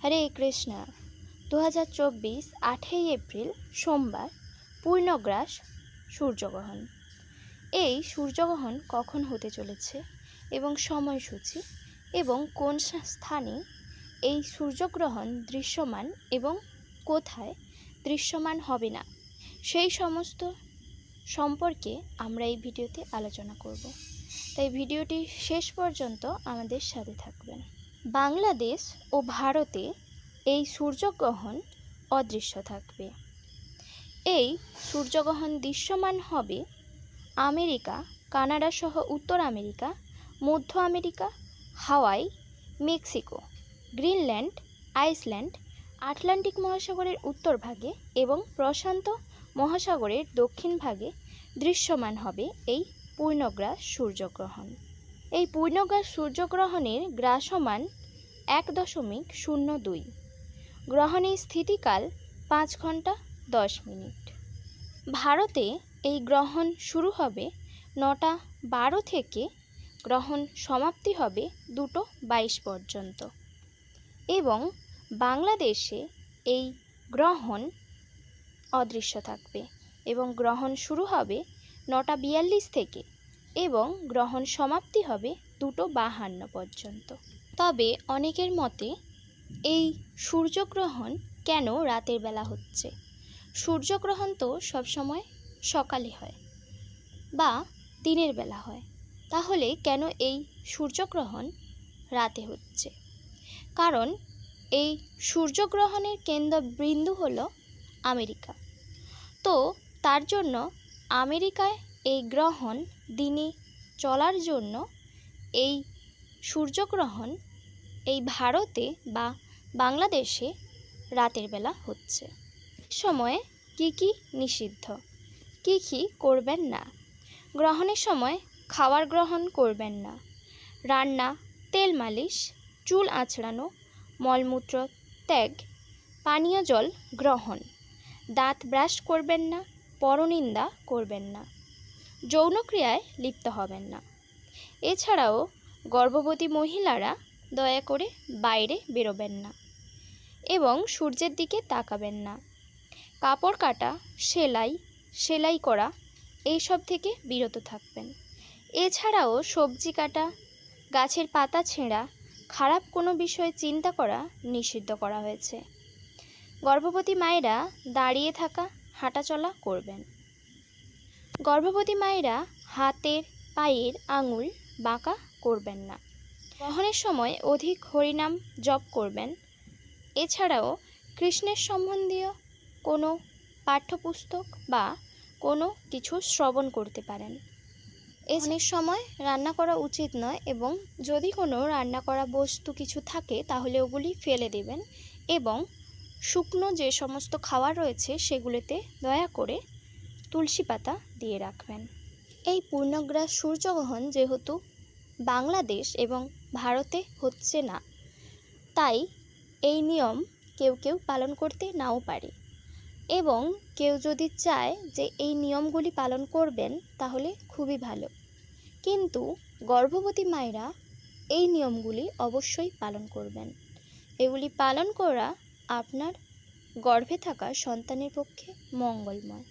হরে Krishna. 2024 8ই April সোমবার পূর্ণগ্রাস সূর্যগ্রহণ। এই সূর্যগ্রহণ কখন হতে চলেছে এবং সময়সূচি এবং কোন স্থানে এই সূর্যগ্রহণ দৃশ্যমান এবং কোথায় দৃশ্যমান হবে না, সেই সমস্ত সম্পর্কে আমরা এই ভিডিওতে আলোচনা করব। তাই ভিডিওটি শেষ পর্যন্ত আমাদের সাথে থাকবেন। বাংলাদেশ ও ভারতে এই সূর্যগ্রহণ অদৃশ্য থাকবে। এই সূর্যগ্রহণ দৃশ্যমান হবে আমেরিকা, কানাডা সহ উত্তর আমেরিকা, মধ্য আমেরিকা, হাওয়াই, মেক্সিকো, গ্রিনল্যান্ড, আইসল্যান্ড, আটলান্টিক মহাসাগরের উত্তর ভাগে এবং প্রশান্ত মহাসাগরের দক্ষিণ ভাগে দৃশ্যমান হবে এই পূর্ণগ্রাস সূর্যগ্রহণ। এই পূর্ণগ্রাস সূর্যগ্রহণের গ্রাসমান 1.02। গ্রহণের স্থিতিকাল 5 ঘন্টা 10 মিনিট। ভারতে এই গ্রহণ শুরু হবে 9টা 12 থেকে গ্রহণ সমাপ্তি হবে 2:22 পর্যন্ত এবং বাংলাদেশে এই গ্রহণ অদৃশ্য থাকবে এবং গ্রহণ শুরু হবে 9টা 42 থেকে এবং গ্রহণ সমাপ্তি হবে 2:52 পর্যন্ত। তবে অনেকের মতে এই সূর্যগ্রহণ কেন রাতের বেলা হচ্ছে? সূর্যগ্রহণ তো সবসময় সকালে হয় বা দিনের বেলা হয়, তাহলে কেন এই সূর্যগ্রহণ রাতে হচ্ছে? কারণ এই সূর্যগ্রহণের কেন্দ্রবিন্দু হলো আমেরিকা। তো তার জন্য আমেরিকায় এই গ্রহণ দিনে চলার জন্য এই সূর্যগ্রহণ এই ভারতে বা বাংলাদেশে রাতের বেলা হচ্ছে। সময়ে কি নিষিদ্ধ, কি করবেন না? গ্রহণের সময় খাবার গ্রহণ করবেন না। রান্না, তেল মালিশ, চুল আঁচড়ানো, মলমূত্র ত্যাগ, পানীয় জল গ্রহণ, দাঁত ব্রাশ করবেন না, পরনিন্দা করবেন না, যৌনক্রিয়ায় লিপ্ত হবেন না। এছাড়াও গর্ভবতী মহিলারা দয়া করে বাইরে বেরোবেন না এবং সূর্যের দিকে তাকাবেন না। কাপড় কাটা, সেলাই করা এইসব থেকে বিরত থাকবেন। এছাড়াও সবজি কাটা, গাছের পাতা ছেঁড়া, খারাপ কোনো বিষয়ে চিন্তা করা নিষিদ্ধ করা হয়েছে। গর্ভবতী মায়েরা দাঁড়িয়ে থাকা, হাঁটাচলা করবেন। গর্ভবতী মায়েরা হাতের পায়ের আঙুল বাঁকা করবেন না। গ্রহণের সময় অধিক হরিনাম জপ করবেন। এছাড়াও কৃষ্ণের সম্বন্ধীয় কোনো পাঠ্যপুস্তক বা কোনো কিছু শ্রবণ করতে পারেন। গ্রহণের সময় রান্না করা উচিত নয় এবং যদি কোনো রান্না করা বস্তু কিছু থাকে তাহলে ওগুলি ফেলে দেবেন এবং শুকনো যে সমস্ত খাবার রয়েছে সেগুলিতে দয়া করে তুলসী পাতা দিয়ে রাখবেন। এই পূর্ণগ্রাস সূর্যগ্রহণ যেহেতু বাংলাদেশ এবং ভারতে হচ্ছে না, তাই এই নিয়ম কেউ পালন করতে নাও পারে এবং কেউ যদি চায় যে এই নিয়মগুলি পালন করবেন তাহলে খুবই ভালো। কিন্তু গর্ভবতী মায়েরা এই নিয়মগুলি অবশ্যই পালন করবেন। এগুলি পালন করা আপনার গর্ভে থাকা সন্তানের পক্ষে মঙ্গলময়।